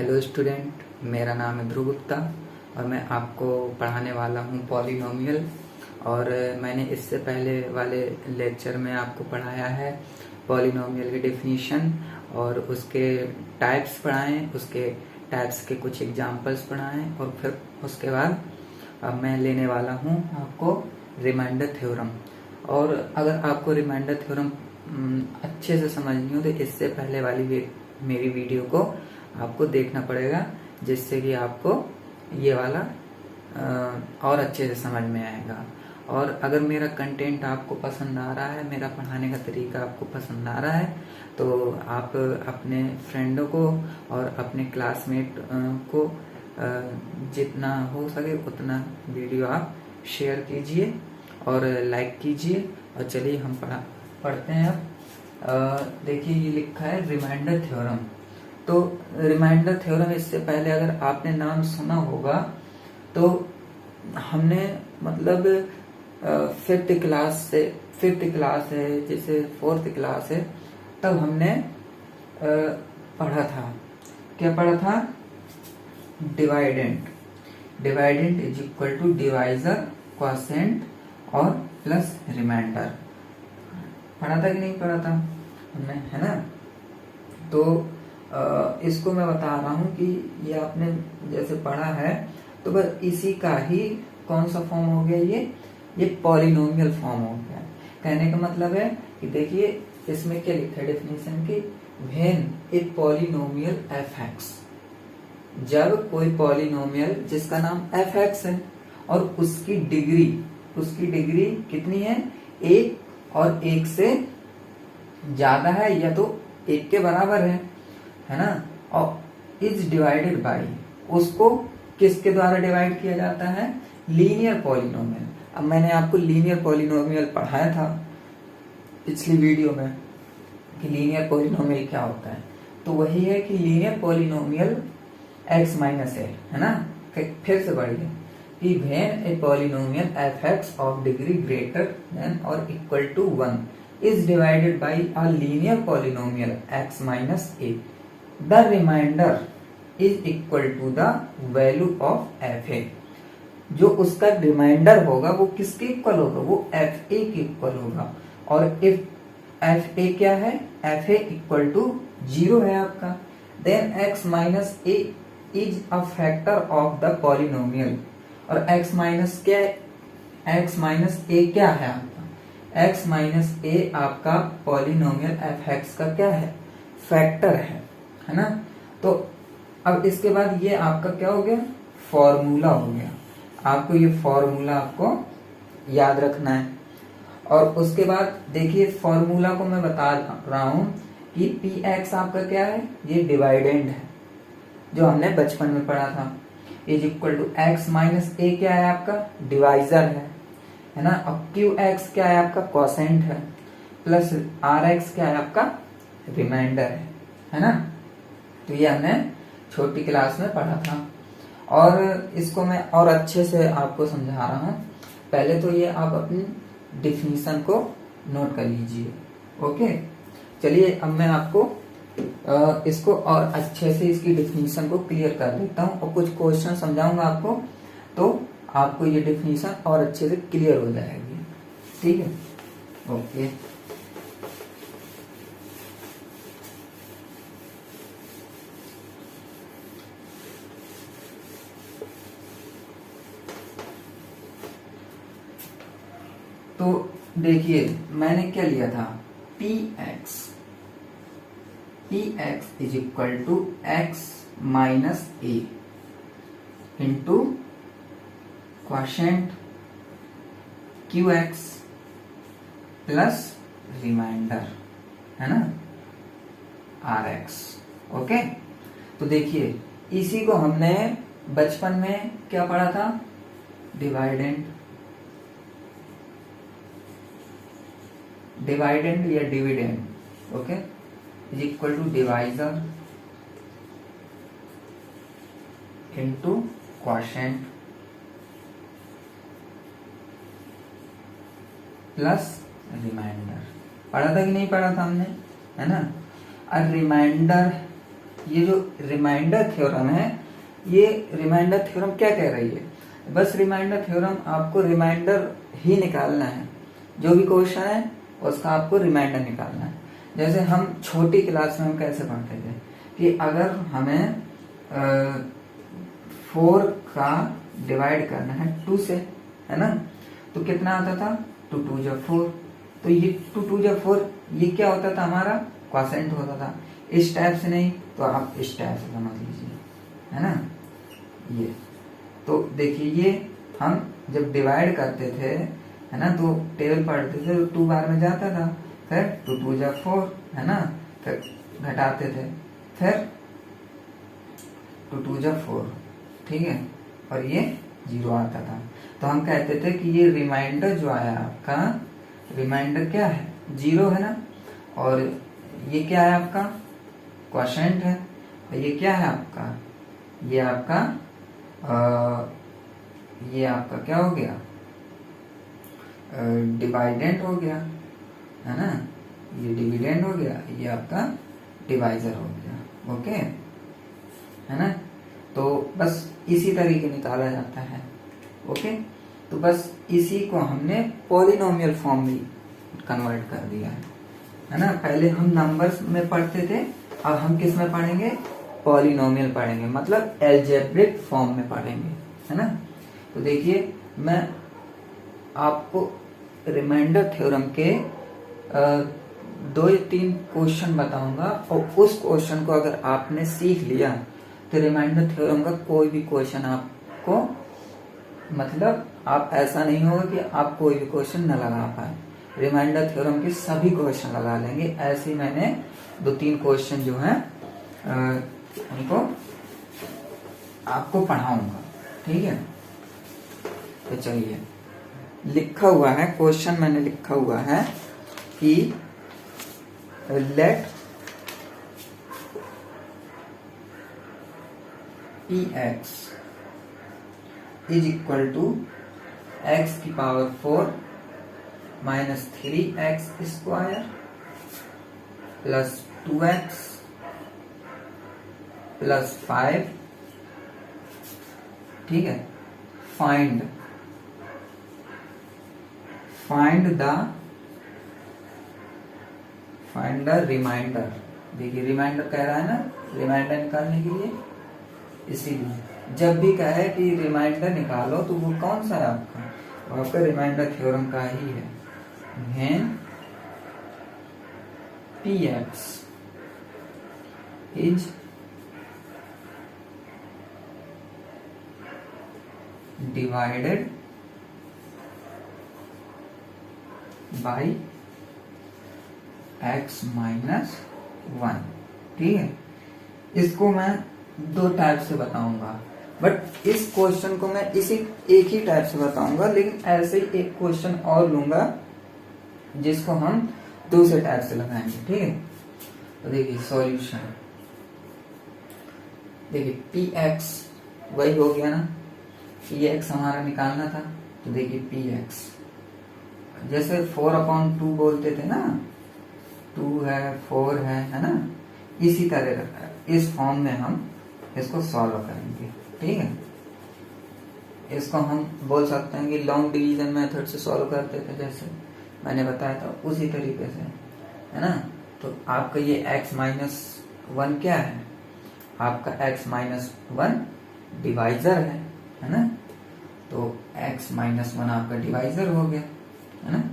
Hello student, मेरा नाम है ध्रुव गुप्ता और मैं आपको पढ़ाने वाला हूँ पॉलिनोमियल। और मैंने इससे पहले वाले लेक्चर में आपको पढ़ाया है पॉलिनोमियल की डेफिनीशन और उसके टाइप्स पढ़ाएं, उसके टाइप्स के कुछ एग्जांपल्स पढ़ाएं और फिर उसके बाद अब मैं लेने वाला हूँ आपको रिमाइंडर थ्योरम। और अगर आपको रिमाइंडर थ्योरम अच्छे से समझनी हो तो इससे पहले वाली मेरी वीडियो को आपको देखना पड़ेगा, जिससे कि आपको ये वाला और अच्छे से समझ में आएगा। और अगर मेरा कंटेंट आपको पसंद आ रहा है, मेरा पढ़ाने का तरीका आपको पसंद आ रहा है, तो आप अपने फ्रेंडों को और अपने क्लासमेट को जितना हो सके उतना वीडियो आप शेयर कीजिए और लाइक कीजिए। और चलिए हम पढ़ते हैं। अब देखिए, ये लिखा है रिमाइंडर थ्योरम। तो रिमाइंडर थ्योरम, इससे पहले अगर आपने नाम सुना होगा तो हमने मतलब फिफ्थ क्लास है, जैसे फोर्थ क्लास है, तब हमने पढ़ा था। क्या पढ़ा था? Dividend is equal to divisor, quotient और प्लस रिमाइंडर। पढ़ा था कि नहीं पढ़ा था हमने, है ना? तो इसको मैं बता रहा हूँ कि ये आपने जैसे पढ़ा है तो बस इसी का ही कौन सा फॉर्म हो गया, ये पॉलिनोमियल फॉर्म हो गया। कहने का मतलब है कि देखिए इसमें क्या लिखा है डेफिनेशन की, when a polynomial F x, जब कोई पॉलिनोमियल जिसका नाम एफ एक्स है और उसकी डिग्री कितनी है, एक और एक से ज्यादा है या तो एक के बराबर है ना, और इज डिवाइडेड बाई, उसको किसके द्वारा डिवाइड किया जाता है, लीनियर पॉलिनोमियल। अब मैंने आपको लीनियर पॉलिनोमियल पढ़ाया था पिछली वीडियो में कि लीनियर पॉलिनोमियल क्या होता है। तो वही है कि लीनियर पॉलिनोमियल x माइनस ए, है ना। फिर से बढ़िए कि when a polynomial F x of degree greater than और equal to 1 is divided by a linear polynomial x minus a, the remainder is equal to the value of fa। जो उसका reminder होगा वो किसके इक्वल होगा, वो fa के equal होगा। और इफ fa क्या है, fa इक्वल टू 0 है आपका, then x minus a is a factor of the polynomial. और x माइनस क्या है, x माइनस a क्या है आपका, x माइनस ए आपका पॉलिनोमियल एफ एक्स का क्या है, फैक्टर है ना। तो अब इसके बाद ये आपका क्या हो गया, फॉर्मूला हो गया। आपको ये फॉर्मूला आपको याद रखना है। और उसके बाद देखिए फॉर्मूला को मैं बता रहा हूं कि पी एक्स आपका क्या है, ये डिवाइडेंड है जो हमने बचपन में पढ़ा था, is equal to x minus a क्या है आपका, डिवाइजर है ना। अब क्यू एक्स क्या है आपका, क्वोशिएंट है, प्लस आर एक्स क्या है आपका, रिमाइंडर है ना। तो ये हमने छोटी क्लास में पढ़ा था और इसको मैं और अच्छे से आपको समझा रहा हूँ। पहले तो ये आप अपनी डिफिनीशन को नोट कर लीजिए। ओके, चलिए अब मैं आपको इसको और अच्छे से इसकी डिफिनीशन को क्लियर कर देता हूँ और कुछ क्वेश्चन समझाऊंगा आपको, तो आपको ये डिफिनीशन और अच्छे से क्लियर हो जाएगी। ठीक है, ओके। तो देखिए मैंने क्या लिया था, p x is equal to x minus a into quotient q x plus remainder, है ना, आर एक्स। ओके, तो देखिए इसी को हमने बचपन में क्या पढ़ा था, डिवाइडेंड या dividend. Okay, is equal to divisor into quotient plus remainder. पढ़ा था कि नहीं पढ़ा था हमने, है ना। और रिमाइंडर ये जो रिमाइंडर थ्योरम है, ये रिमाइंडर थ्योरम क्या कह रही है? बस रिमाइंडर थ्योरम आपको रिमाइंडर ही निकालना है, जो भी क्वेश्चन है उसका आपको रिमाइंडर निकालना है। जैसे हम छोटी क्लास में हम कैसे पढ़ते थे कि अगर हमें 4 का डिवाइड करना है 2 से, है ना, तो कितना आता था? 2 2 जा 4। तो ये 2 2 जा 4 ये क्या होता था? हमारा क्वोशिएंट होता था। इस टाइप से नहीं तो आप इस टाइप से समझ लीजिए, है ना। ये तो देखिए, ये हम जब डिवाइड करते थे, है ना, तो टेबल पढ़ते थे तो 2 बार में जाता था, फिर 2 2 जा 4, है ना, फिर घटाते थे, फिर 2 2 जा 4, ठीक है, और ये 0 आता था। तो हम कहते थे कि ये रिमाइंडर जो आया आपका, रिमाइंडर क्या है? 0 है ना, और ये क्या है आपका? क्वोशिएंट है। और ये क्या है आपका? ये आपका ये आपका क्या हो गया? डिवाइडेंड हो गया, है ना, ये डिविडेंड हो गया, ये आपका डिवाइजर हो गया। ओके, है ना। तो बस इसी तरीके निकाला जाता है। ओके, तो बस इसी को हमने पॉलिनोमियल फॉर्म में कन्वर्ट कर दिया है ना। पहले हम नंबर्स में पढ़ते थे, अब हम किस में पढ़ेंगे? पॉलिनोमियल पढ़ेंगे, मतलब एल्जेब्रिक फॉर्म में पढ़ेंगे, है ना। तो देखिए, मैं आपको रिमाइंडर थ्योरम के 2 या 3 क्वेश्चन बताऊंगा, और उस क्वेश्चन को अगर आपने सीख लिया तो रिमाइंडर थ्योरम का कोई भी क्वेश्चन आपको, मतलब आप ऐसा नहीं होगा कि आप कोई भी क्वेश्चन न लगा पाए। रिमाइंडर थ्योरम के सभी क्वेश्चन लगा लेंगे। ऐसे ही मैंने 2-3 क्वेश्चन जो है उनको आपको पढ़ाऊंगा, ठीक है। तो चलिए, लिखा हुआ है क्वेश्चन, मैंने लिखा हुआ है कि let px is equal to x की power 4 minus 3x square plus 2x plus 5, ठीक है। Find the remainder. देखिए, रिमाइंडर कह रहा है ना, रिमाइंडर निकालने के लिए, इसीलिए जब भी कहे कि रिमाइंडर निकालो तो वो कौन सा है आपका? वो आपका रिमाइंडर थ्योरम का ही है। When px is divided by x minus 1, ठीक है। इसको मैं 2 टाइप से बताऊंगा, बट इस क्वेश्चन को मैं इसी एक ही टाइप से बताऊंगा, लेकिन ऐसे ही एक क्वेश्चन और लूंगा जिसको हम दूसरे टाइप से लगाएंगे, ठीक है। तो देखिए सॉल्यूशन, देखिए px वही हो गया ना, px हमारा निकालना था। तो देखिए px जैसे 4/2 बोलते थे ना, 2 है 4 है ना, इसी तरह रखा है। इस फॉर्म में हम इसको सॉल्व करेंगे, ठीक है। इसको हम बोल सकते हैं कि लॉन्ग डिवीजन मेथड से सॉल्व करते थे, जैसे मैंने बताया था उसी तरीके से, है ना। तो आपका ये x माइनस 1 क्या है? आपका x माइनस 1 डिवाइजर है ना। तो x माइनस 1 आपका डिवाइजर हो गया, है ना।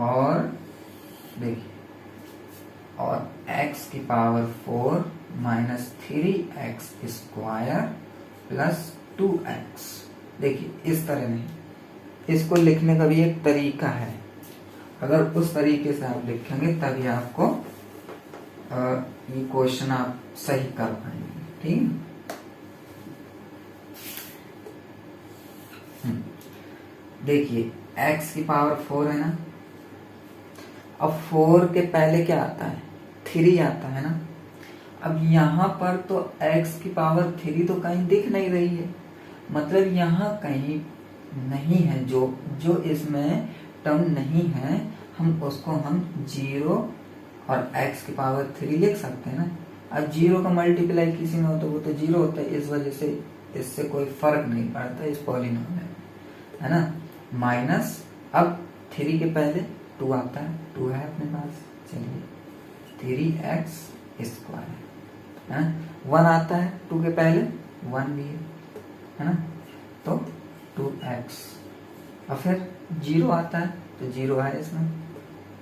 और देखिए, और x की power 4 minus 3x square plus 2x। देखिए इस तरह नहीं, इसको लिखने का भी एक तरीका है। अगर उस तरीके से आप लिखेंगे तभी आपको ये क्वेश्चन आप सही कर पाएंगे, ठीक है। देखिए x की पावर 4 है ना, अब 4 के पहले क्या आता है? 3 आता है ना। अब यहाँ पर तो x की पावर 3 तो कहीं दिख नहीं रही है, मतलब यहाँ कहीं नहीं है, जो इसमें टर्म नहीं है, हम उसको हम 0 और x की पावर 3 लिख सकते हैं ना। अब जीरो का मल्टीप्लाई किसी में हो तो वो तो जीरो होता है, इस वजह से इससे कोई फर्क नहीं पड़ता इस पॉलिनोमियल में, है ना। माइनस अब 3 के पहले 2 आता है, 2 है अपने पास, चलिए 3x² है ना। 1 आता है 2 के पहले, 1 भी है ना, तो 2x। और फिर 0 आता है तो 0 है इसमें,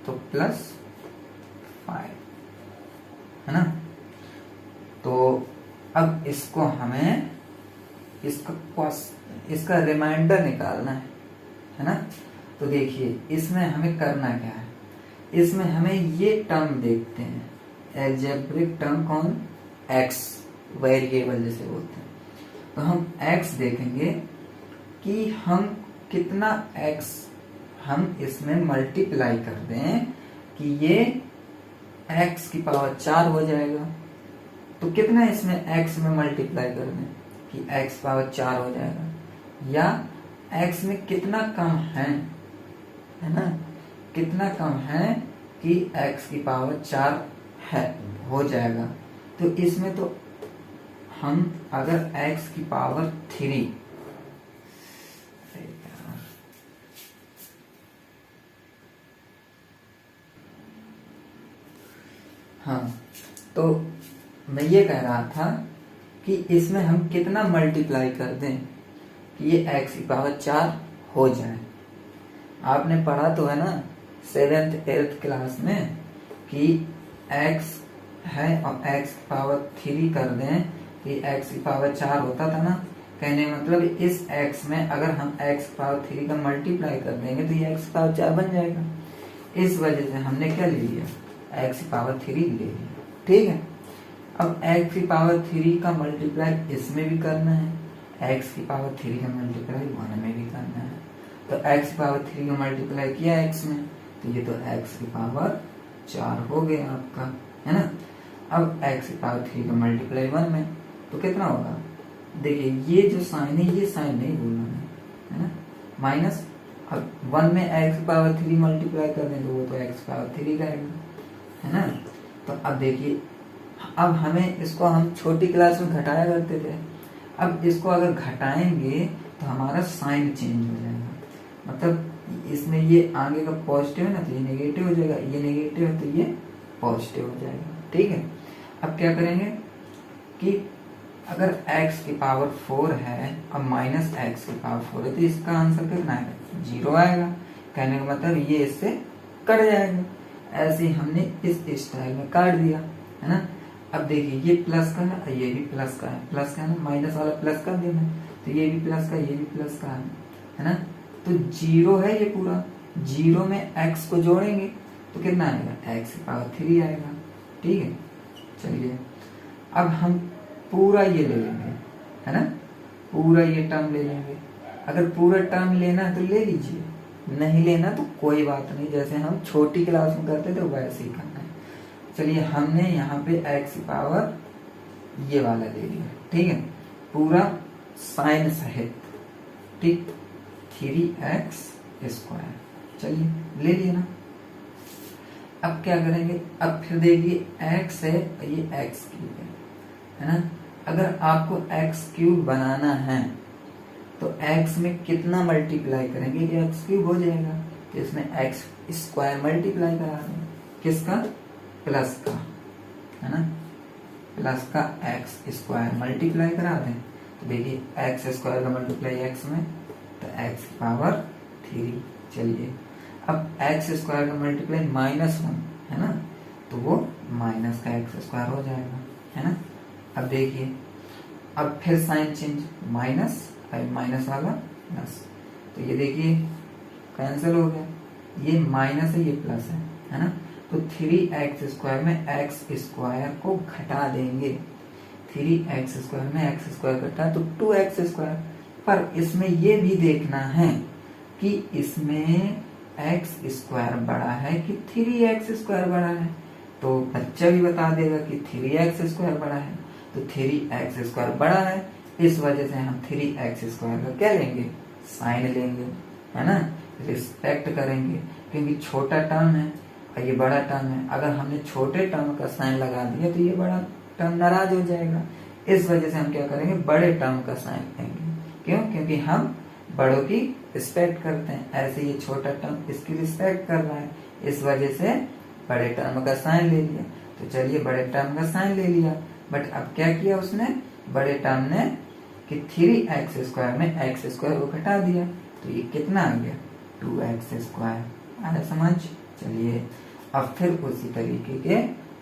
तो +5 है ना। तो अब इसको हमें इसका रिमाइंडर निकालना है ना। तो देखिए इसमें हमें करना क्या है, इसमें हमें ये टर्म देखते हैं, एल्जेब्रिक टर्म कौन, x, वेरिएबल जैसे बोलते हैं। तो हम x देखेंगे कि हम कितना x हम इसमें मल्टीप्लाई कर दें कि ये x की पावर 4 हो जाएगा। तो कितना इसमें x में मल्टीप्लाई कर दें कि x पावर 4 हो जाएगा, या x में कितना कम है ना, कितना कम है कि x की पावर 4 है हो जाएगा। तो इसमें तो हम अगर x की पावर 3, हाँ, तो मैं ये कह रहा था कि इसमें हम कितना मल्टीप्लाई कर दें कि ये x की पावर 4 हो जाए। आपने पढ़ा तो है ना 7th 8th क्लास में कि x है और x की पावर 3 कर दें कि x की पावर 4 होता था ना। कहने मतलब इस x में अगर हम x की पावर 3 का मल्टीप्लाई कर देंगे तो ये x की पावर 4 बन जाएगा। इस वजह से हमने क्या ले लिया, x की पावर 3 ले लिया, ठीक है। अब x की पावर 3 का मल्टीप्लाई इसमें भी करना है, x की पावर 3 का मल्टीप्लाई 1 में भी करना है। तो x की पावर 3 का मल्टीप्लाई किया x में, तो ये तो x की पावर 4 हो गया आपका, है ना। अब x की पावर 3 का मल्टीप्लाई 1 में, तो कितना होगा, देखिए ये जो साइन है ये साइन नहीं भूलना है ना, माइनस। अब 1 में x की पावर 3 मल्टीप्लाई कर दें तो वो तो x की पावर 3 करेगा, है ना। तो अब देखिए, अब हमें इसको हम छोटी क्लास में घटाया करते थे, अब इसको अगर घटाएंगे तो हमारा साइन चेंज हो जाएगा। मतलब इसमें ये आगे का पॉजिटिव है ना, तो ये नेगेटिव हो जाएगा, ये नेगेटिव है तो ये पॉजिटिव हो जाएगा, ठीक है। अब क्या करेंगे कि अगर x की पावर 4 है और माइनस x की पावर 4 है तो इसका आंसर कितना आएगा, 0 आएगा। कहने का मतलब ये इससे कट जाएगा। ऐसे ही हमने इस स्टाइल में काट दिया, है ना। अब देखिए ये प्लस का है और ये भी प्लस का है, प्लस का है ना, माइनस वाला प्लस कर देना, तो ये भी प्लस का ये भी प्लस का है ना। तो 0 है ये पूरा, 0 में x को जोड़ेंगे तो कितना आएगा, x की पावर 3 आएगा, ठीक है। चलिए अब हम पूरा ये ले लेंगे, है ना, पूरा ये टर्म ले लेंगे। अगर पूरा टर्म लेना है तो ले लीजिए, नहीं लेना तो कोई बात नहीं, जैसे हम छोटी क्लास में करते थे वैसे ही करना है। चलिए हमने यहाँ पे x की पावर ये वाला ले लिया, ठीक है, पूरा साइन सहित, ठीक, 3x²। चलिए ले लिया ना। अब क्या करेंगे, अब फिर देखिए x है और ये x³ है ना। अगर आपको x³ बनाना है तो x में कितना मल्टीप्लाई करेंगे, ये x³ हो जाएगा, तो इसमें x² मल्टीप्लाई करा दें, किसका, प्लस का, है ना, प्लस का x² मल्टीप्लाई करा दें। तो देखिए x² का मल्टीप्लाई x में, तो x की पावर 3। चलिए अब x² का मल्टीप्लाई -1 है ना, तो वो माइनस का x² हो जाएगा, है ना। अब देखिए अब फिर साइन चेंज, माइनस माइनस वाला प्लस, तो ये देखिए कैंसिल हो गया, ये माइनस है ये प्लस है ना। तो 3x² में x² को घटा देंगे, 3x² में x² घटा तो 2x²। पर इसमें ये भी देखना है कि इसमें x² बड़ा है कि 3x² बड़ा है, तो बच्चा भी बता देगा कि 3x² बड़ा है, तो 3x² बड़ा है, इस वजह से हम 3x² का क्या लेंगे, साइन लेंगे, है ना, रिस्पेक्ट करेंगे, क्योंकि छोटा टर्म है और ये बड़ा टर्म है। अगर हमने छोटे टर्म का साइन लगा दिया तो ये बड़ा टर्म नाराज हो जाएगा। इस वजह से हम क्या करेंगे, बड़े टर्म का साइन लेंगे। क्यों? क्योंकि हम बड़ों की रिस्पेक्ट करते हैं। ऐसे ये छोटा टर्म इसकी रिस्पेक्ट कर रहा है, इस वजह से बड़े टर्म का साइन ले लिया। तो चलिए बड़े टर्म का साइन ले लिया, बट अब क्या किया उसने, बड़े टर्म ने कि 3x² में x² को घटा दिया, तो ये कितना आ गया, 2x²। आया समझ? चलिए अब फिर उसी तरीके के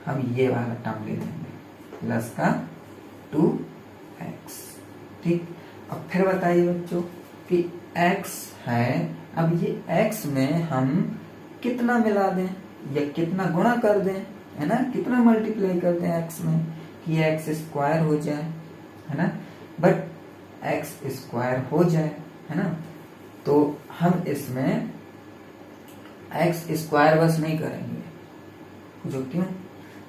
हम ये वाला टर्म ले लेंगे, प्लस का 2x। ठीक, अब फिर बताइए बच्चों कि x है, अब ये x में हम कितना मिला दें या कितना गुणा कर दें, है ना, कितना मल्टीप्लाई कर दें x में कि x² हो जाए, है ना, बट x² हो जाए, है ना। तो हम इसमें x² बस नहीं करेंगे, जो क्यों,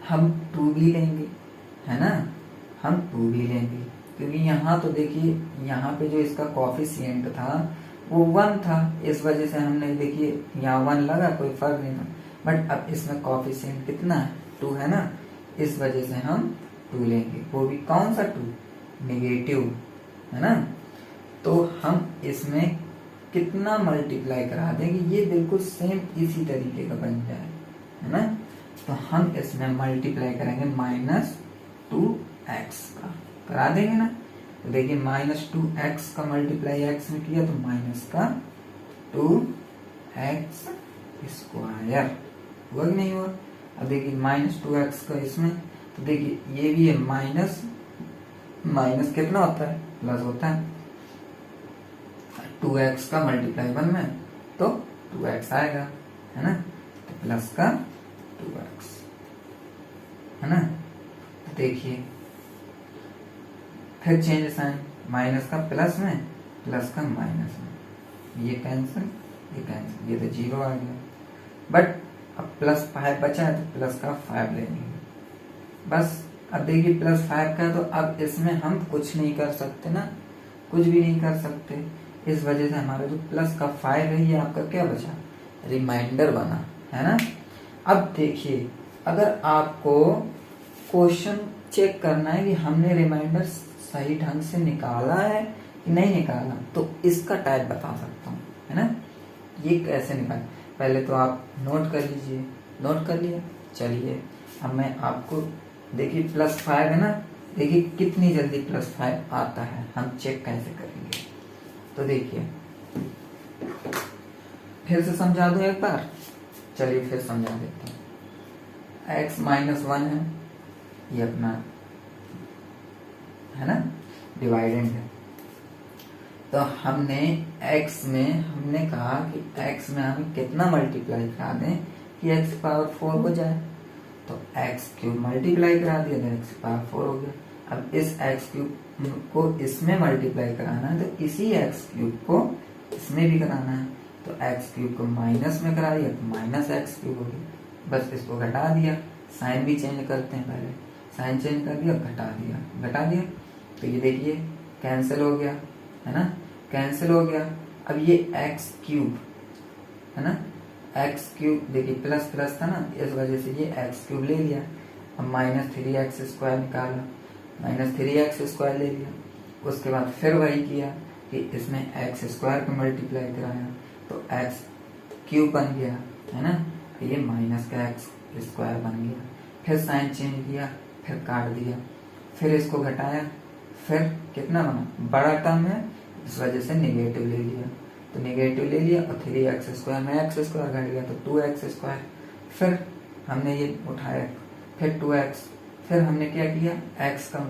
हम 2 भी लेंगे, है ना, हम 2 भी लेंगे, क्योंकि यहाँ तो देखिए यहाँ पे जो इसका कॉफिशिएंट था वो 1 था, इस वजह से हमने देखिए यहाँ 1 लगा, कोई फर्क नहीं था, बट अब इसमें कॉफिशिएंट कितना है, 2 है ना, इस वजह से हम 2 लेंगे, वो भी कौन सा 2, नेगेटिव, है ना। तो हम इसमें कितना मल्टीप्लाई करा देंगे, ये बिल्कुल सेम इसी तरीके का बन जाए, है ना। तो हम इसमें मल्टीप्लाई करेंगे -2x का, करा देंगे ना। तो देखिए -2x का मल्टीप्लाई x में किया तो माइनस का 2x² हुआ कि नहीं हुआ। अब देखिए -2x का इसमें, तो देखिए ये भी है माइनस, माइनस कितना होता है, प्लस होता है, 2x का मल्टीप्लाई 1 में तो 2x आएगा, है ना, तो प्लस का 2x, है ना। तो देखिए फिर चेंज साइन, माइनस का प्लस में, प्लस का माइनस में, ये कैंसिल, ये कैंसिल, ये तो 0 आ गया, बट अब +5 बचा है तो प्लस का 5 लेंगे बस। अब देखिए +5 का, तो अब इसमें हम कुछ नहीं कर सकते ना, कुछ भी नहीं कर सकते, इस वजह से हमारा जो प्लस का 5 है ये आपका क्या बचा, रिमाइंडर बना, है ना। अब देखिए अगर आपको क्वेश्चन चेक करना है कि हमने रिमाइंडर सही ढंग से निकाला है कि नहीं निकाला, तो इसका टाइप बता सकता हूँ, है ना। ये कैसे निकाल, पहले तो आप नोट कर लीजिए, नोट कर लिया। चलिए अब मैं आपको, देखिए +5 है ना, देखिए कितनी जल्दी +5 आता है, हम चेक कैसे करेंगे। तो देखिए फिर से समझा दूं एक बार, चलिए फिर समझा देता हूँ। x -1 है, ये अपना है ना डिवाइडेंड है, तो हमने x में हमने कहा कि x में हम कितना मल्टीप्लाई करा दें कि x⁴ हो जाए, तो x³ मल्टीप्लाई करा दिया तो x⁴ हो गया। अब इस x³ को इसमें मल्टीप्लाई कराना है तो इसी x³ को इसमें भी कराना है, तो x³ को माइनस में करा दिया तो -x³ हो गया, बस इसको घटा दिया, साइन भी चेंज करते हैं, पहले साइन चेंज कर दिया, घटा दिया, तो ये देखिए कैंसिल हो गया, है ना, कैंसिल हो गया। अब ये x³ है ना, x³ देखिए प्लस प्लस था ना, इस वजह से ये x³ ले लिया। अब -3x² निकाला, -3x² ले लिया, उसके बाद फिर वही किया कि इसमें x² को मल्टीप्लाई कराया तो x³ बन गया, है ना, ये माइनस का x² बन गया, फिर साइन चेंज किया, फिर काट दिया, फिर इसको घटाया, फिर कितना बना, बड़ा टर्म है इस वजह से नेगेटिव ले लिया, तो नेगेटिव ले लिया और 3x² में x² घट गया तो 2x², फिर हमने ये उठाया, फिर 2x, फिर हमने क्या किया, x का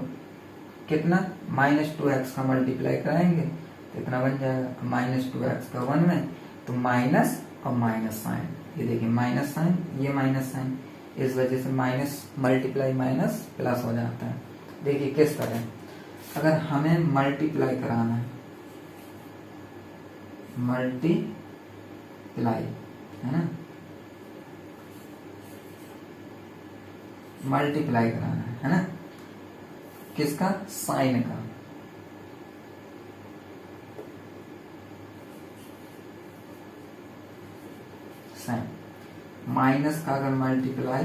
कितना -2x का मल्टीप्लाई कराएंगे तो इतना बन जाएगा, -2x का 1 में तो माइनस और माइनस साइन, ये देखिए माइनस साइन, ये माइनस साइन, इस वजह से माइनस मल्टीप्लाई माइनस प्लस हो जाता है। देखिए किस तरह, अगर हमें मल्टीप्लाई कराना है, मल्टीप्लाई, है ना, मल्टीप्लाई कराना है ना, किसका, साइन का, साइन, माइनस का अगर मल्टीप्लाई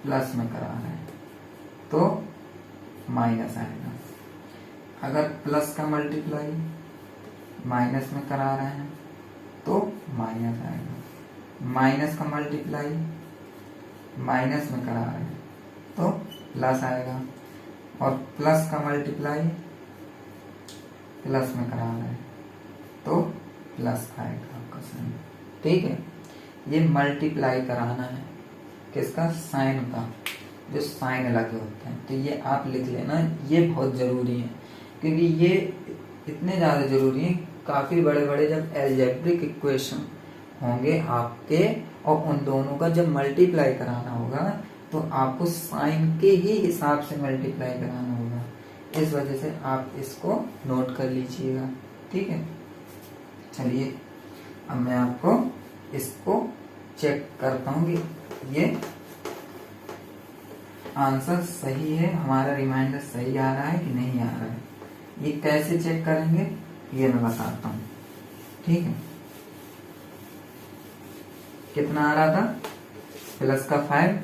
प्लस में करा रहे हैं, तो माइनस आएगा। अगर प्लस का मल्टीप्लाई माइनस में करा रहे हैं तो माइनस आएगा। माइनस का मल्टीप्लाई माइनस में करा रहे हैं तो प्लस आएगा। और प्लस का मल्टीप्लाई प्लस में करा रहे हैं तो प्लस आएगा आपका साइन। ठीक है, ये मल्टीप्लाई कराना है किसका, साइन का, जो साइन लगे होते हैं। तो ये आप लिख लेना, ये बहुत जरूरी है क्योंकि ये इतने ज़्यादा जरूरी है। काफ़ी बड़े बड़े जब एल्जेब्रिक इक्वेशन होंगे आपके और उन दोनों का जब मल्टीप्लाई कराना होगा तो आपको साइन के ही हिसाब से मल्टीप्लाई कराना होगा। इस वजह से आप इसको नोट कर लीजिएगा। ठीक है, चलिए अब मैं आपको इसको चेक करता हूँ कि ये आंसर सही है, हमारा रिमाइंडर सही आ रहा है कि नहीं आ रहा है। ये कैसे चेक करेंगे ये मैं बताता हूँ। ठीक है, कितना आ रहा था, प्लस का 5,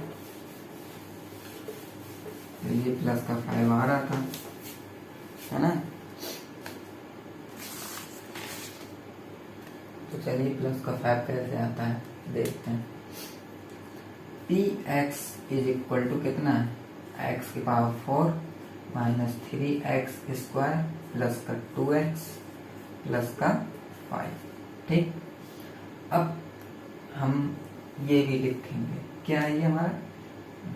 ये प्लस का 5 आ रहा था, है ना। तो चलिए प्लस का 5 कैसे आता है देखते हैं। px इज इक्वल टू कितना है, x की power 4 minus 3x square plus का 2x प्लस का 5। ठीक, अब हम ये भी लिखेंगे, क्या है ये हमारा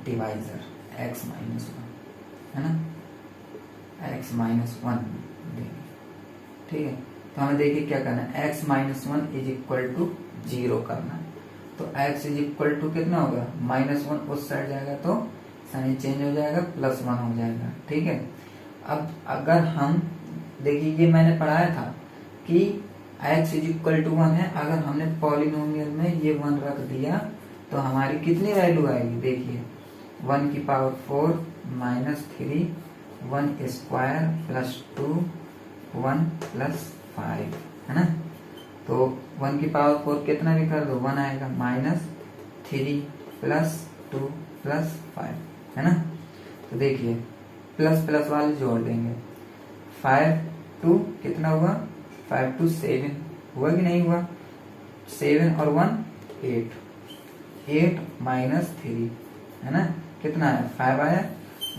डिवाइजर x माइनस 1, है ना, x माइनस 1 देंगे। ठीक है, तो हमें देखिए क्या करना है, x minus 1 is equal to 0 करना है। तो x इज इक्वल टू कितना होगा, -1 उस साइड जाएगा तो साइन चेंज हो जाएगा, +1 हो जाएगा। ठीक है, अब अगर हम देखिए ये मैंने पढ़ाया था कि x इज इक्वल टू 1 है, अगर हमने पॉलिनोमियल में ये 1 रख दिया तो हमारी कितनी वैल्यू आएगी, देखिए 1 की power 4 minus 3 1 square plus 2 1 plus 5, है ना। तो 1 की पावर 4 कितना भी कर दो 1 आएगा, -3 प्लस 2 प्लस 5, है ना। तो देखिए प्लस प्लस वाले जोड़ देंगे, 5 2 कितना हुआ, 5 2 7 हुआ कि नहीं हुआ, 7 और 1 8, 8 माइनस 3, है ना, कितना है 5 आया।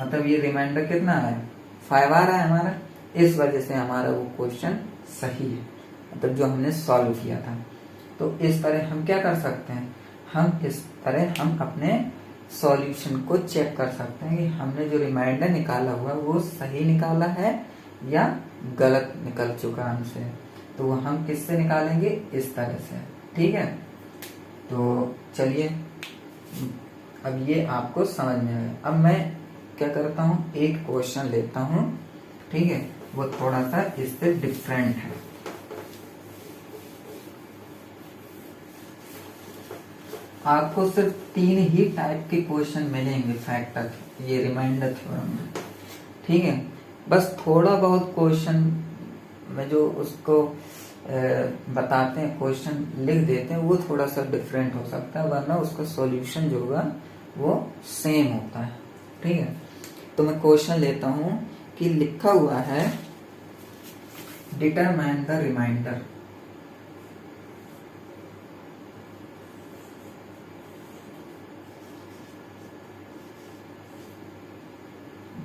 मतलब ये रिमाइंडर कितना आया, 5 आ रहा है हमारा। इस वजह से हमारा वो क्वेश्चन सही है, मतलब जो हमने सॉल्व किया था। तो इस तरह हम क्या कर सकते हैं, हम इस तरह हम अपने सॉल्यूशन को चेक कर सकते हैं कि हमने जो रिमाइंडर निकाला हुआ वो सही निकाला है या गलत निकल चुका हमसे। तो वो हम किससे निकालेंगे, इस तरह से। ठीक है, तो चलिए अब ये आपको समझ में आया। अब मैं क्या करता हूँ, एक क्वेश्चन लेता हूँ, ठीक है, वो थोड़ा सा इससे डिफरेंट है। आपको सिर्फ 3 ही टाइप के क्वेश्चन मिलेंगे फैक्टर, ये रिमाइंडर थ्योरम में। ठीक है, बस थोड़ा बहुत क्वेश्चन में जो उसको बताते हैं, क्वेश्चन लिख देते हैं, वो थोड़ा सा डिफरेंट हो सकता है, वरना उसका सॉल्यूशन जो होगा वो सेम होता है। ठीक है, तो मैं क्वेश्चन लेता हूं कि लिखा हुआ है determine the remainder.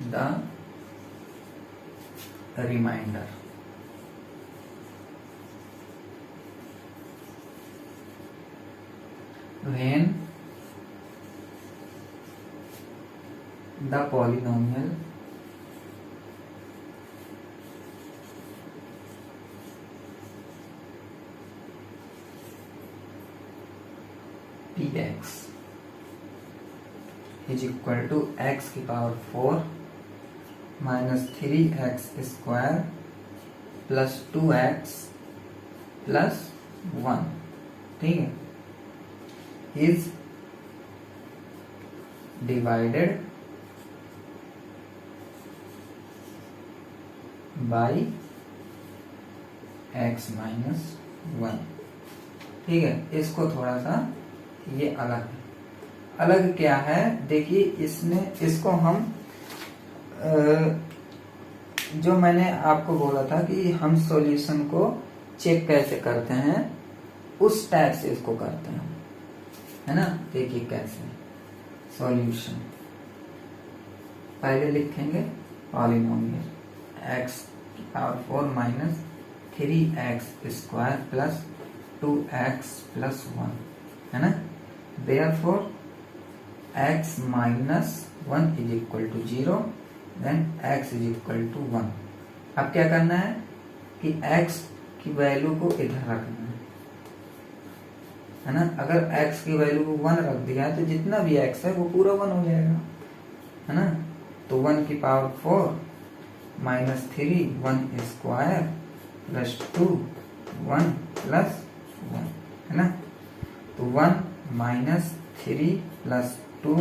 The remainder when the polynomial px is equal to x की power 4 minus 3x square plus 2x plus 1, ठीक है, is divided by x minus 1। ठीक है, इसको थोड़ा सा ये अलग है। अलग क्या है, देखिए इसमें इसको हम जो मैंने आपको बोला था कि हम सॉल्यूशन को चेक कैसे करते हैं, उस टाइप से इसको करते हैं, है ना। देखिए कैसे सॉल्यूशन, पहले लिखेंगे पॉलिनोमियल x की power 4 minus 3x² plus 2x plus 1, है ना। Therefore x minus 1 is equal to 0, then x is equal to 1। अब क्या करना है कि x की वैल्यू को इधर रखना है ना। अगर x की वैल्यू को 1 रख दिया है तो जितना भी x है वो पूरा 1 हो जाएगा, है ना। तो 1 की power 4 minus 3 1 square plus 2 1 plus 1, है ना। तो 1 माइनस 3 प्लस 2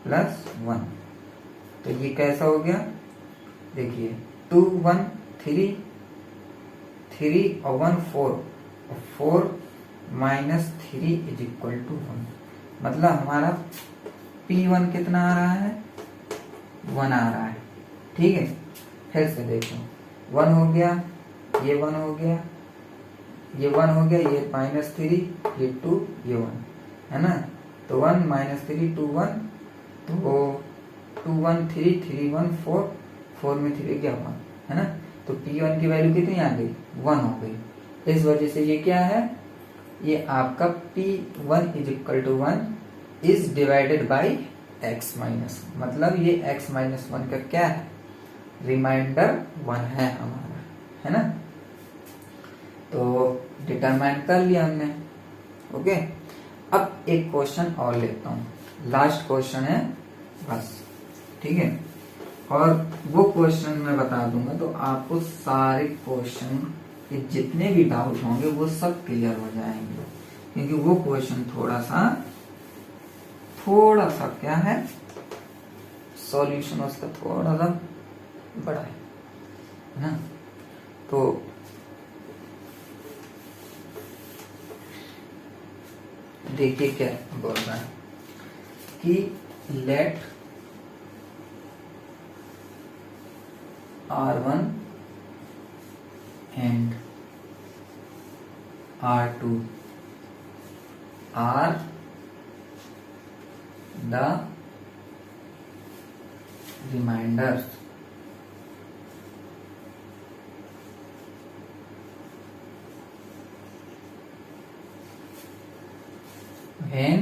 प्लस 1, तो ये कैसा हो गया, देखिए 2 1 3 3 और 1 4, और 4 माइनस 3 इज इक्वल टू 1, मतलब हमारा P1 कितना आ रहा है, 1 आ रहा है। ठीक है, फिर से देखो 1 हो गया, ये 1 हो गया, ये 1 हो गया, ये माइनस 3, ये 2, ये 1, है ना। तो 1 माइनस 3 2 1, तो 2 1 3 3 1 4, 4 में 3 गया 1, है ना। तो P1 की वैल्यू कितनी आ गई, 1 हो गई। इस वजह से ये क्या है, ये आपका P1 is equal to 1 is divided by x minus, मतलब ये x माइनस 1 का क्या है, रिमाइंडर 1 है हमारा, है ना। तो डिटरमाइन कर लिया हमने। ओके, अब एक क्वेश्चन और लेता हूँ, लास्ट क्वेश्चन है बस, ठीक है। और वो क्वेश्चन मैं बता दूंगा तो आपको सारे क्वेश्चन के जितने भी डाउट होंगे वो सब क्लियर हो जाएंगे, क्योंकि वो क्वेश्चन थोड़ा सा क्या है, सॉल्यूशन उसका थोड़ा सा बड़ा है ना। तो देखिए क्या बोल रहा है कि let R1 and R2 are the reminders when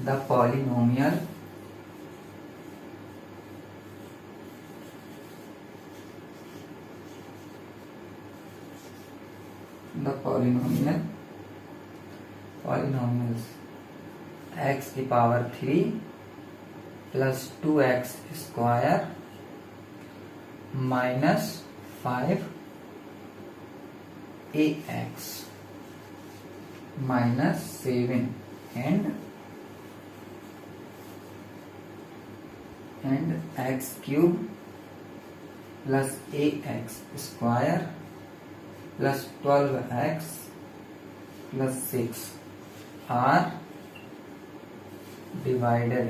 the polynomial polynomials x की power 3 plus 2x square minus 5ax minus 7 and x cube plus ax square plus 12x plus 6 are divided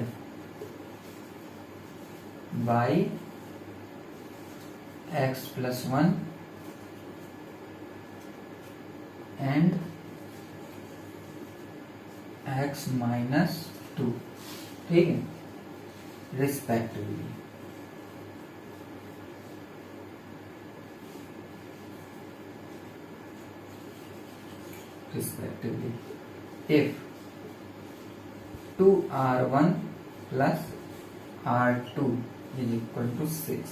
by x plus 1 and x minus 2, ठीक है, respectively। if 2R1 plus R2 is equal to 6,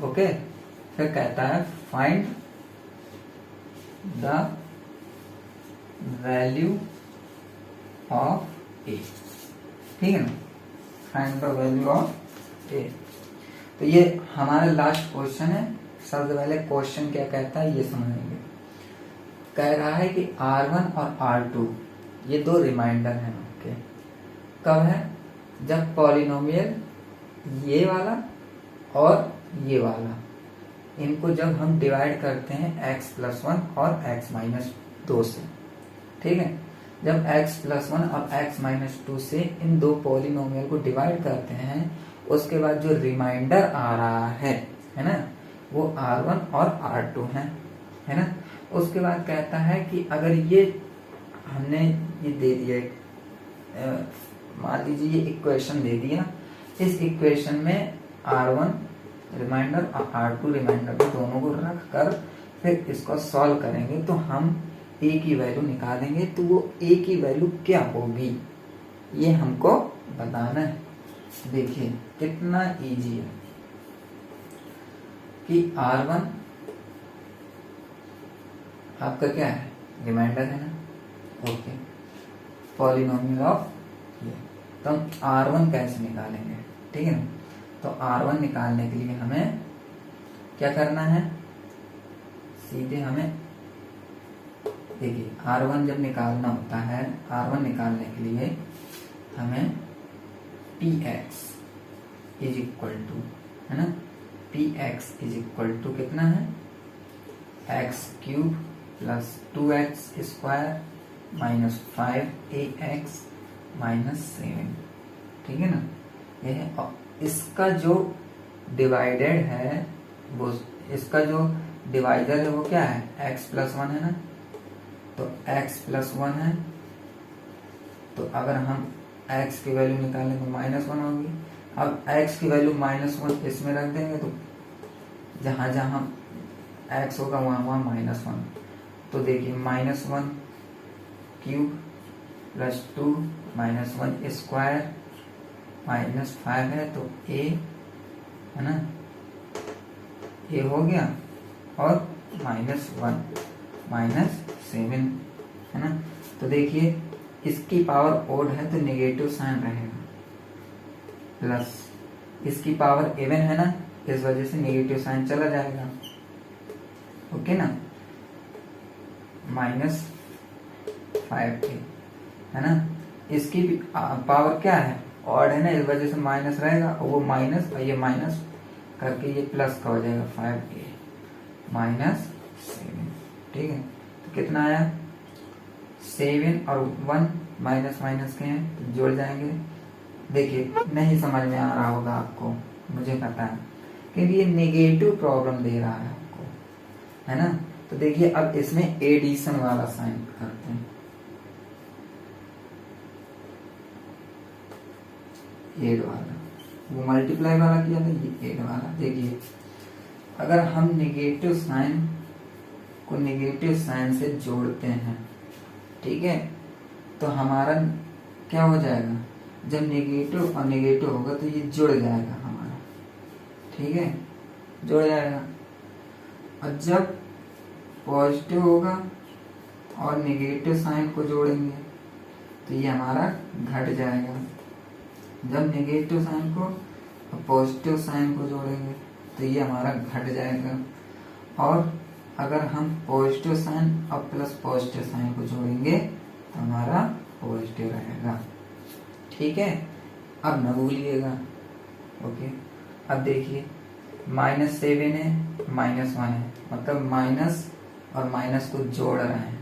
okay. फिर कहता है find the value of ए, ठीक है ना, find the value of ए। तो ये हमारा लास्ट क्वेश्चन है। सबसे पहले क्वेश्चन क्या कहता है ये समझेंगे। कह रहा है कि R1 और R2 ये दो रिमाइंडर हैं, ओके। कब है, जब पॉलिनोमियल ये वाला और ये वाला, इनको जब हम डिवाइड करते हैं x प्लस 1 और x माइनस 2 से, ठीक है। जब x प्लस वन और x माइनस टू से इन दो पॉलिनोमियल को डिवाइड करते हैं, उसके बाद जो रिमाइंडर आ रहा है ना, वो R1 और R2 है ना। उसके बाद कहता है कि अगर ये हमने ये दे दिया, मान लीजिए ये इक्वेशन दे दिया, इस इक्वेशन में R1 रिमाइंडर और R2 रिमाइंडर को दोनों को रख कर फिर इसको सॉल्व करेंगे तो हम a की वैल्यू निकालेंगे। तो वो a की वैल्यू क्या होगी ये हमको बताना है। देखिए कितना इजी है कि R1 आपका क्या है, रिमाइंडर है ना, ओके, पॉलिनोमियल ऑफ ये। तो हम R1 कैसे निकालेंगे, ठीक है ना। तो R1 निकालने के लिए हमें क्या करना है, सीधे हमें देखिए R1 जब निकालना होता है, R1 निकालने के लिए हमें px इज इक्वल टू, है ना, px इज इक्वल टू कितना है, x cube plus 2x square minus 5ax minus 7, ठीक है ना। यह है, और इसका जो डिवाइडेड है वो, इसका जो डिवाइजर है वो क्या है, x प्लस वन है ना, तो x प्लस वन है। तो अगर हम x की वैल्यू निकालें तो माइनस वन होगी। अब x की वैल्यू माइनस वन इसमें रख देंगे तो जहां जहां x होगा वहां वहां माइनस वन। तो देखिए minus one cube plus 2 minus one square minus 5 है, तो a है ना, a हो गया, और माइनस वन माइनस 7 है ना। तो देखिए इसकी पावर ओड है तो नेगेटिव साइन रहेगा, प्लस इसकी पावर इवन है ना, इस वजह से नेगेटिव साइन चला जाएगा, ओके ना, माइनस 5a है ना। इसकी पावर क्या है, ऑड है ना, इस वजह से माइनस रहेगा, और वो माइनस और ये माइनस करके ये प्लस का हो जाएगा 5a माइनस 7, ठीक है। तो कितना आया, 7 और 1 माइनस माइनस के हैं तो जोड़ जाएंगे। देखिए नहीं समझ में आ रहा होगा आपको, मुझे पता है, क्योंकि ये नेगेटिव प्रॉब्लम दे रहा है आपको, है ना। तो देखिए अब इसमें एडिशन वाला साइन करते हैं, एड वाला, वो मल्टीप्लाई वाला किया था, ये एड वाला। देखिए अगर हम नेगेटिव साइन को नेगेटिव साइन से जोड़ते हैं, ठीक है, तो हमारा क्या हो जाएगा, जब नेगेटिव और नेगेटिव होगा तो ये जुड़ जाएगा हमारा, ठीक है, जुड़ जाएगा। और जब पॉजिटिव होगा और नेगेटिव साइन को जोड़ेंगे तो ये हमारा घट जाएगा। जब नेगेटिव साइन को और पॉजिटिव साइन को जोड़ेंगे तो ये हमारा घट जाएगा। और अगर हम पॉजिटिव साइन और प्लस पॉजिटिव साइन को जोड़ेंगे तो हमारा पॉजिटिव रहेगा, ठीक है। अब न भूलिएगा, ओके। अब देखिए -7 है, -1 है, मतलब माइनस और माइनस को जोड़ रहे हैं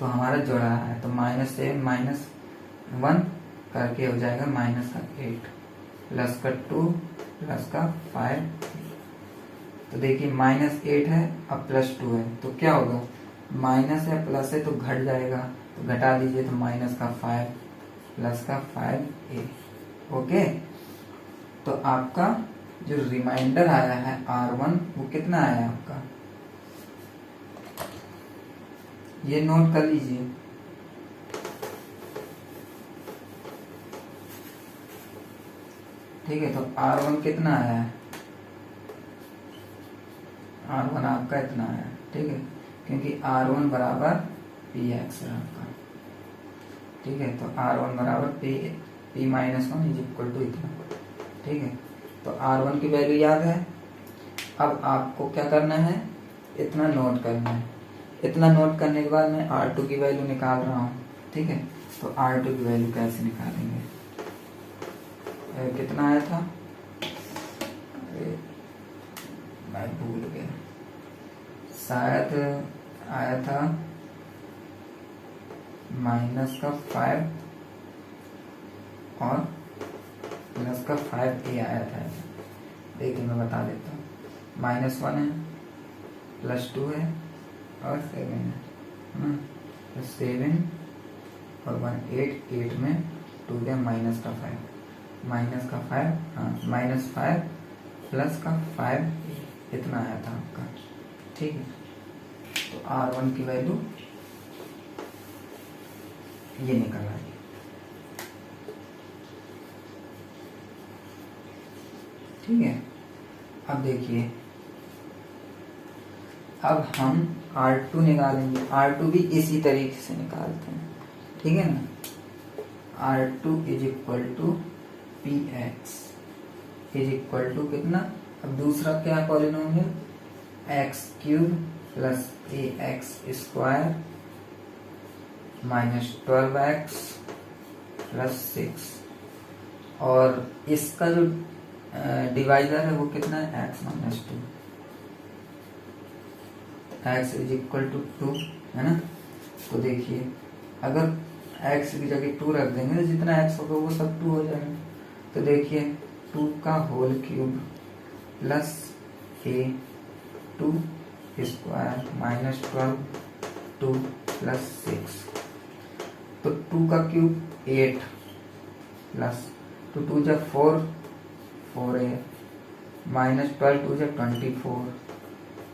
तो हमारा जोड़ रहा है, तो -7 -1 करके हो जाएगा माइनस का 8 प्लस का 2 प्लस का 5। तो देखिए -8 है अब +2 है तो क्या होगा, माइनस है प्लस है तो घट जाएगा, तो घटा दीजिए तो माइनस का 5 प्लस का 5a, ओके। तो आपका जो रिमाइंडर आया है R1 वो कितना आया आपका, ये नोट कर लीजिए, ठीक है। तो R1 कितना आया है, R1 आपका इतना आया, ठीक है, क्योंकि R1 बराबर px है आपका, ठीक है। तो R1 बराबर p minus 1 is equal to इतना, ठीक है। तो R1 की वैल्यू याद है। अब आपको क्या करना है, इतना नोट करना है। इतना नोट करने के बाद मैं R2 की वैल्यू निकाल रहा हूँ, ठीक है। तो R2 की वैल्यू कैसे निकालेंगे, कितना आया था, मैं भूल गया, शायद आया था माइनस का 5 और प्लस का 5a आया था। देखिए मैं बता देता हूँ, -1 है, +2 है और 7 है ना। तो 7 और 1 8, 8 में 2 दिया -5, हाँ -5 प्लस का 5 इतना आया था आपका। ठीक है, तो R1 की वैल्यू ये निकल आई। ठीक है, अब देखिए, अब हम R2 निकालेंगे। R2 भी इसी तरीके से निकालते हैं, ठीक है ना। R2 is equal to PX is equal to कितना, अब दूसरा क्या polynomial, x³ plus AX square -12x plus 6, और इसका जो डिवाइजर है वो कितना है, x - 2, x is equal to 2 है ना। तो देखिए, अगर x की जगह 2 रख देंगे तो जितना x होगा वो सब 2 हो जाएगा। तो देखिए 2 का whole cube plus A2 square -12 2 plus 6, तो 2 का क्यूब 8 प्लस 2 2 जा 4 4a -12 2 जा 24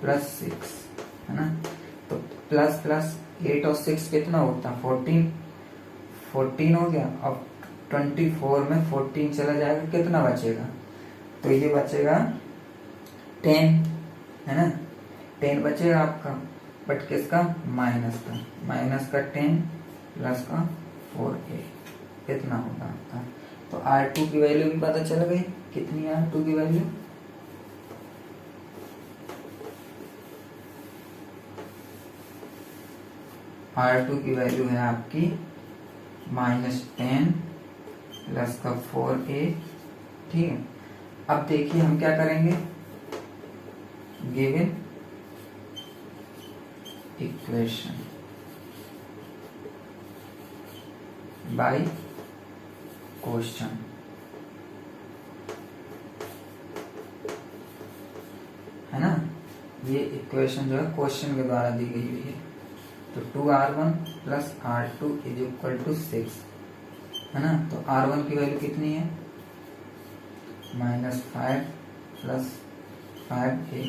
प्लस 6 है ना। तो प्लस प्लस 8 और 6 कितना होता है, 14 हो गया। अब 24 में 14 चला जाएगा, कितना बचेगा, तो ये बचेगा 10 है ना। 10 बचेगा आपका, बट किसका, माइनस का 10 प्लस का 4a इतना होगा आपका। तो R2 की वैल्यू भी पता चल गई, कितनी है R2 की वैल्यू, R2 की वैल्यू है आपकी -10 प्लस का 4a। ठीक है, अब देखिए हम क्या करेंगे, गिवन इक्वेशन बाय क्वेश्चन, है ना। ये इक्वेशन जो है क्वेश्चन के द्वारा दी गई हुई है। तो 2R1 plus R2 is equal to 6 है ना। तो R1 की वैल्यू कितनी है, -5 प्लस 5a।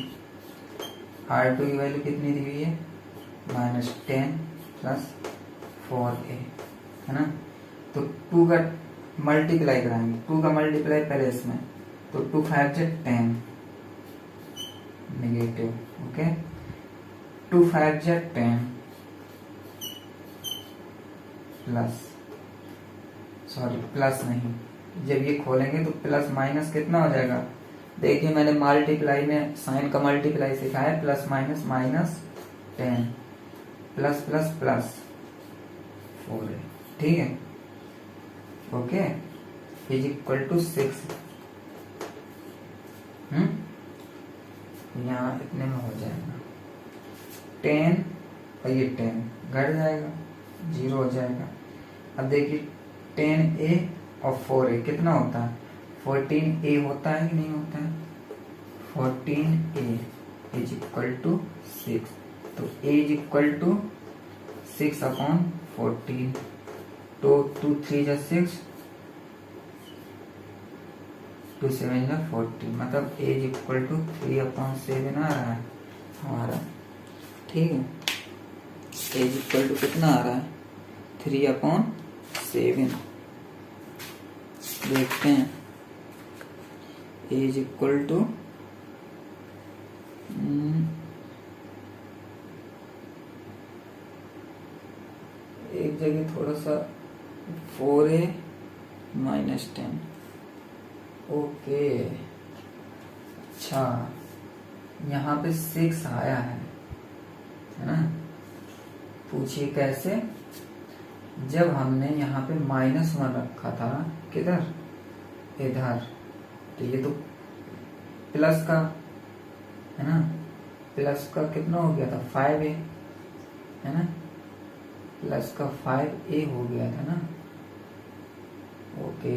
R2 की वैल्यू कितनी दी हुई है, -10 प्लस 4a है ना। तो 2 का मल्टीप्लाई कराएंगे, 2 का मल्टीप्लाई पहले इसमें, तो 2 5 से 10 नेगेटिव, ओके। 2 5 से 10 प्लस, सॉरी प्लस नहीं, जब ये खोलेंगे तो प्लस माइनस कितना हो जाएगा। देखिए मैंने मल्टीप्लाई में साइन का मल्टीप्लाई सिखाया है, plus minus -10 plus plus plus 4 है, ठीक है, ओके, इज इक्वल टू 6। यहाँ इतने में हो जाएगा 10 और ये 10 घट जाएगा, 0 हो जाएगा। अब देखिए 10a और 4a कितना होता है, 14a होता है कि नहीं होता है, 14a इज इक्वल टू 6। तो a इज इक्वल टू 6/14, तो 2 3 जा 6, 2 7 जा 14, मतलब a इज इक्वल टू 3/7 आ रहा है हमारा, ठीक है। a इज इक्वल टू कितना आ रहा है, 3/7। देखते हैं a इज इक्वल टू एक जगह थोड़ा सा 4a -10, ओके, अच्छा यहाँ पे 6 आया है ना। पूछिए कैसे, जब हमने यहाँ पे -1 रखा था, किधर, इधर, तो ये तो प्लस का है ना, प्लस का कितना हो गया था 5a है ना, प्लस का 5a हो गया था ना। ओके,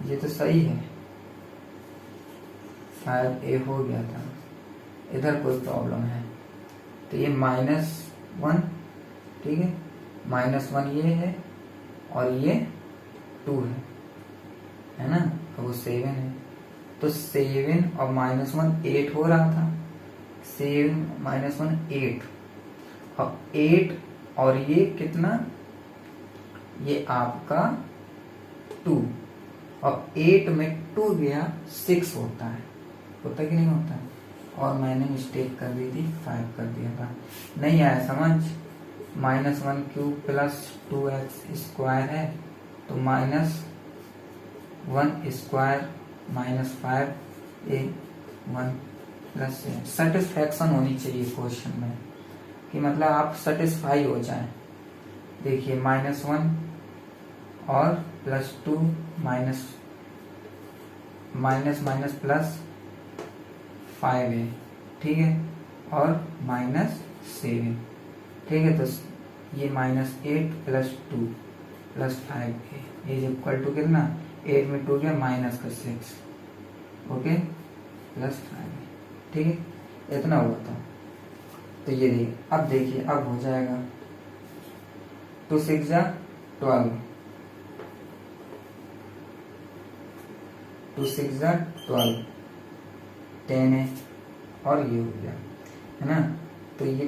ये तो सही है, 5a हो गया था। इधर कोई प्रॉब्लम है तो ये -1, ठीक है, -1 ये है और ये 2 है ना, तो वो 7 है। तो 7 और -1 8 हो रहा था, 7 -1 8, और 8 और ये कितना, ये आपका 2, और 8 में 2 गया 6 होता है कि नहीं होता है? और मैंने मिस्टेक कर दी थी, 5 कर दिया था, नहीं आया समझ। -1 क्यूब प्लस 2x स्क्वायर है तो -1 स्क्वायर -5a 1 प्लस। सेटिस्फैक्शन होनी चाहिए क्वेश्चन में, कि मतलब आप सेटिस्फाई हो जाए। देखिए -1 और +2 माइनस प्लस 5a, ठीक है, और -7, ठीक है। तो ये -8 + 2 + 5a इज इक्वल टू कितना, 8 में 2 गया -6, ओके, +5, ठीक है, इतना हुआ था। तो ये देखिए, अब देखिए अब हो जाएगा 2 6 जा 12, 2 6 जा 12, 10 है, और ये हो गया है ना। तो ये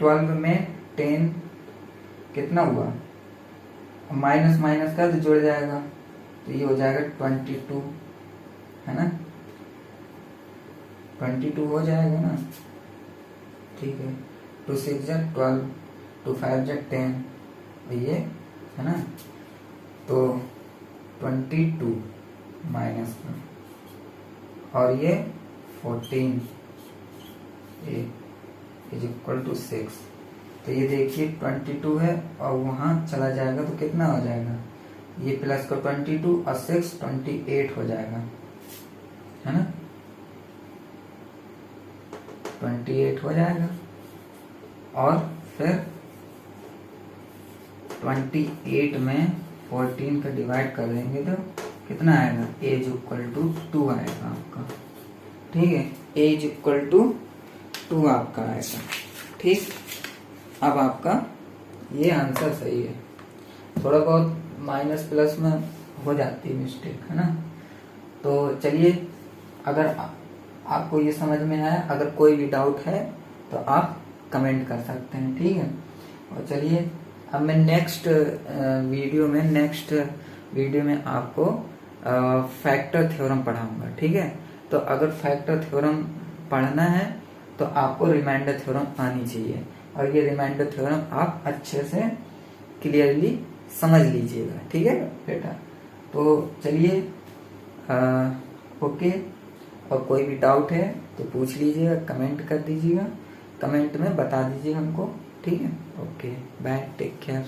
12 में 10 कितना हुआ, माइनस माइनस का तो जुड़ जाएगा, तो ये हो जाएगा 22, है ना, 22 हो जाएगा ना, ठीक है। 2 6 जा 12, 2 5 जा 10, ये है ना, तो 22 माइनस का, और ये 14 इज इक्वल टू 6। तो ये देखिए 22 है और वहां चला जाएगा तो कितना हो जाएगा, ये प्लस का 22 और 6 28 हो जाएगा, है ना, 28 हो जाएगा। और फिर 28 में 14 का डिवाइड कर देंगे तो कितना आएगा, एज इक्वल टू 2 आएगा आपका, ठीक है, एज इक्वल टू 2 आपका आएगा, ठीक। अब आपका ये आंसर सही है। थोड़ा बहुत माइनस प्लस में हो जाती है मिस्टेक, है ना। तो चलिए, अगर आपको ये समझ में आया, अगर कोई भी डाउट है तो आप कमेंट कर सकते हैं, ठीक है। और चलिए अब मैं नेक्स्ट वीडियो में आपको फैक्टर थ्योरम पढ़ाऊंगा, ठीक है। तो अगर फैक्टर थ्योरम पढ़ना है तो आपको रिमाइंडर थ्योरम आनी चाहिए, और ये रिमाइंडर थ्योरम आप अच्छे से क्लियरली समझ लीजिएगा, ठीक है बेटा। तो चलिए ओके, और कोई भी डाउट है तो पूछ लीजिएगा, कमेंट कर दीजिएगा, कमेंट में बता दीजिएगा हमको, ठीक है। Okay, bye, take care.